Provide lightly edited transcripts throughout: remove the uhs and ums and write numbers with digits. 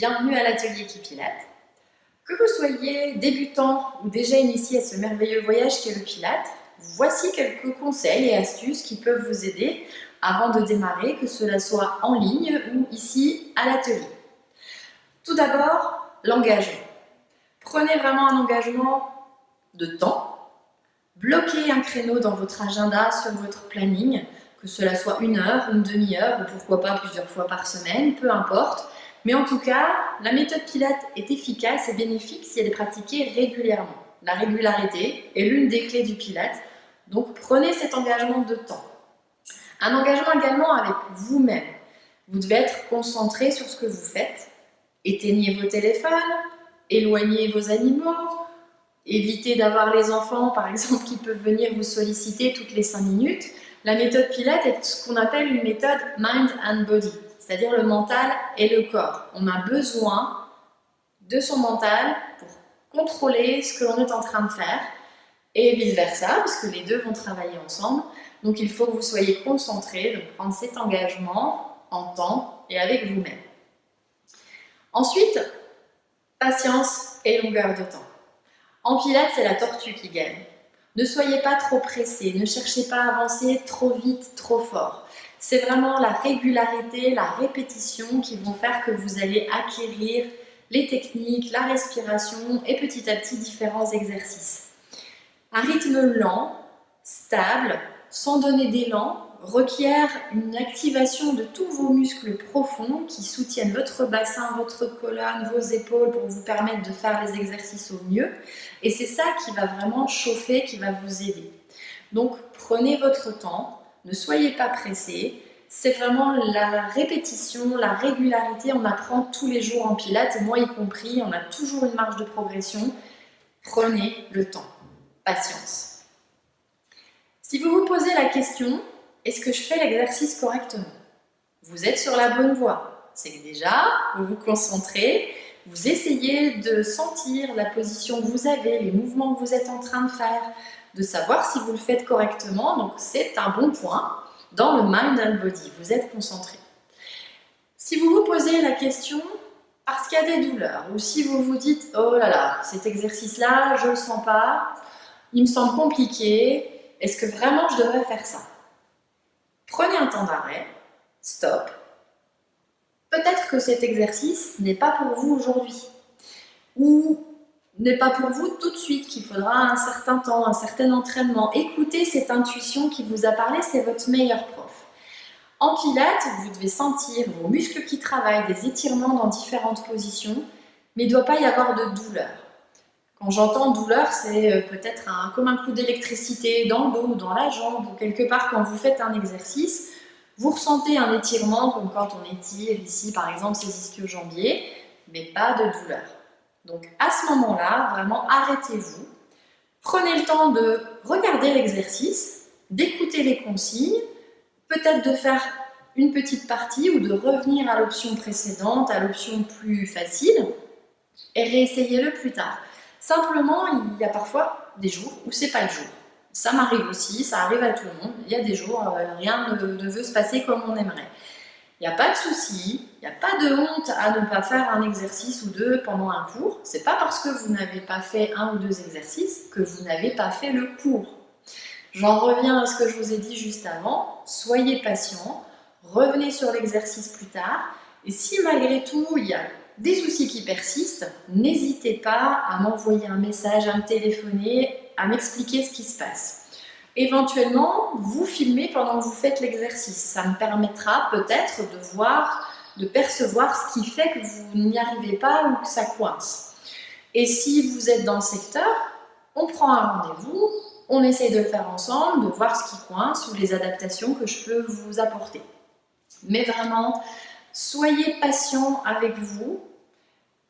bienvenue à l'atelier Kipilate. Que vous soyez débutant ou déjà initié à ce merveilleux voyage qu'est le Pilate, voici quelques conseils et astuces qui peuvent vous aider avant de démarrer, que cela soit en ligne ou ici à l'atelier. Tout d'abord, l'engagement. Prenez vraiment un engagement de temps. Bloquez un créneau dans votre agenda, sur votre planning, que cela soit 1 heure, une demi-heure ou pourquoi pas plusieurs fois par semaine, peu importe. Mais en tout cas, la méthode Pilate est efficace et bénéfique si elle est pratiquée régulièrement. La régularité est l'une des clés du Pilate, donc prenez cet engagement de temps. Un engagement également avec vous-même. Vous devez être concentré sur ce que vous faites. Éteignez vos téléphones, éloignez vos animaux, évitez d'avoir les enfants, par exemple, qui peuvent venir vous solliciter toutes les 5 minutes. La méthode Pilate est ce qu'on appelle une méthode mind and body, c'est-à-dire le mental et le corps. On a besoin de son mental pour contrôler ce que l'on est en train de faire et vice-versa, parce que les deux vont travailler ensemble. Donc il faut que vous soyez concentré, donc prendre cet engagement en temps et avec vous-même. Ensuite, patience et longueur de temps. En Pilates, c'est la tortue qui gagne. Ne soyez pas trop pressé, ne cherchez pas à avancer trop vite, trop fort. C'est vraiment la régularité, la répétition qui vont faire que vous allez acquérir les techniques, la respiration et petit à petit différents exercices. Un rythme lent, stable, sans donner d'élan, requiert une activation de tous vos muscles profonds qui soutiennent votre bassin, votre colonne, vos épaules pour vous permettre de faire les exercices au mieux. Et c'est ça qui va vraiment chauffer, qui va vous aider. Donc prenez votre temps, ne soyez pas pressé. C'est vraiment la répétition, la régularité. On apprend tous les jours en Pilates, moi y compris, on a toujours une marge de progression. Prenez le temps. Patience. Si vous vous posez la question, est-ce que je fais l'exercice correctement? Vous êtes sur la bonne voie. C'est que déjà, vous vous concentrez, vous essayez de sentir la position que vous avez, les mouvements que vous êtes en train de faire, de savoir si vous le faites correctement. Donc c'est un bon point dans le mind and body. Vous êtes concentré. Si vous vous posez la question parce qu'il y a des douleurs, ou si vous vous dites « Oh là là, cet exercice-là, je ne le sens pas, il me semble compliqué, est-ce que vraiment je devrais faire ça ?» Prenez un temps d'arrêt, stop. Peut-être que cet exercice n'est pas pour vous aujourd'hui, ou n'est pas pour vous tout de suite, qu'il faudra un certain temps, un certain entraînement. Écoutez cette intuition qui vous a parlé, c'est votre meilleur prof. En Pilates, vous devez sentir vos muscles qui travaillent, des étirements dans différentes positions, mais il ne doit pas y avoir de douleur. Quand j'entends douleur, c'est peut-être comme un coup d'électricité dans le dos ou dans la jambe, ou quelque part quand vous faites un exercice, vous ressentez un étirement, comme quand on étire ici par exemple ses ischio-jambiers, mais pas de douleur. Donc à ce moment-là, vraiment arrêtez-vous, prenez le temps de regarder l'exercice, d'écouter les consignes, peut-être de faire une petite partie ou de revenir à l'option précédente, à l'option plus facile, et réessayez-le plus tard. Simplement, il y a parfois des jours où c'est pas le jour. Ça m'arrive aussi, ça arrive à tout le monde. Il y a des jours, rien ne veut se passer comme on aimerait. Il n'y a pas de souci, il n'y a pas de honte à ne pas faire un exercice ou deux pendant un cours. C'est pas parce que vous n'avez pas fait 1 ou 2 exercices que vous n'avez pas fait le cours. J'en reviens à ce que je vous ai dit juste avant. Soyez patient, revenez sur l'exercice plus tard. Et si malgré tout, il y a des soucis qui persistent, n'hésitez pas à m'envoyer un message, à me téléphoner, à m'expliquer ce qui se passe. Éventuellement, vous filmez pendant que vous faites l'exercice. Ça me permettra peut-être de voir, de percevoir ce qui fait que vous n'y arrivez pas ou que ça coince. Et si vous êtes dans le secteur, on prend un rendez-vous, on essaye de le faire ensemble, de voir ce qui coince ou les adaptations que je peux vous apporter. Mais vraiment, soyez patient avec vous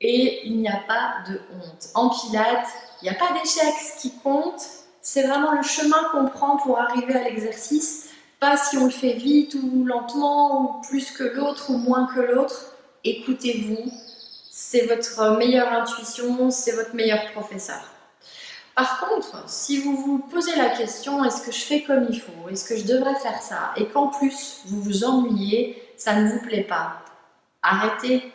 et il n'y a pas de honte. En Pilates, il n'y a pas d'échec. Ce qui compte, c'est vraiment le chemin qu'on prend pour arriver à l'exercice, pas si on le fait vite ou lentement, ou plus que l'autre ou moins que l'autre. Écoutez-vous, c'est votre meilleure intuition, c'est votre meilleur professeur. Par contre, si vous vous posez la question, est-ce que je fais comme il faut, est-ce que je devrais faire ça, et qu'en plus vous vous ennuyez, ça ne vous plaît pas, arrêtez.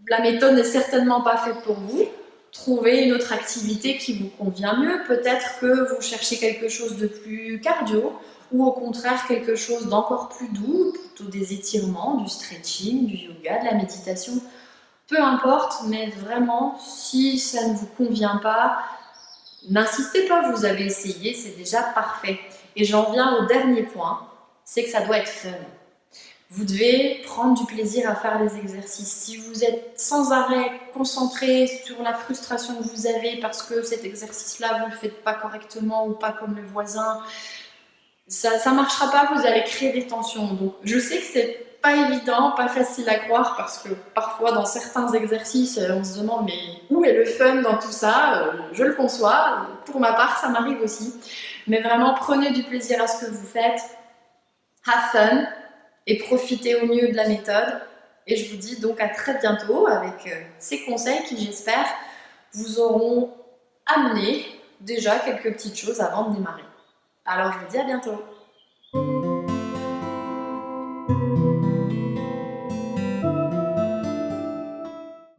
la méthode n'est certainement pas faite pour vous. Trouvez une autre activité qui vous convient mieux. Peut-être que vous cherchez quelque chose de plus cardio ou au contraire quelque chose d'encore plus doux, plutôt des étirements, du stretching, du yoga, de la méditation. Peu importe, mais vraiment, si ça ne vous convient pas, n'insistez pas, vous avez essayé, c'est déjà parfait. Et j'en viens au dernier point, c'est que ça doit être fun. Vous devez prendre du plaisir à faire les exercices. Si vous êtes sans arrêt concentré sur la frustration que vous avez parce que cet exercice-là, vous ne le faites pas correctement ou pas comme le voisin, ça ne marchera pas, vous allez créer des tensions. Donc, je sais que c'est pas évident, pas facile à croire parce que parfois dans certains exercices, on se demande mais où est le fun dans tout ça? Je le conçois, pour ma part, ça m'arrive aussi. Mais vraiment, prenez du plaisir à ce que vous faites. Have fun. Et profitez au mieux de la méthode. Et je vous dis donc à très bientôt avec ces conseils qui, j'espère, vous auront amené déjà quelques petites choses avant de démarrer. Alors je vous dis à bientôt.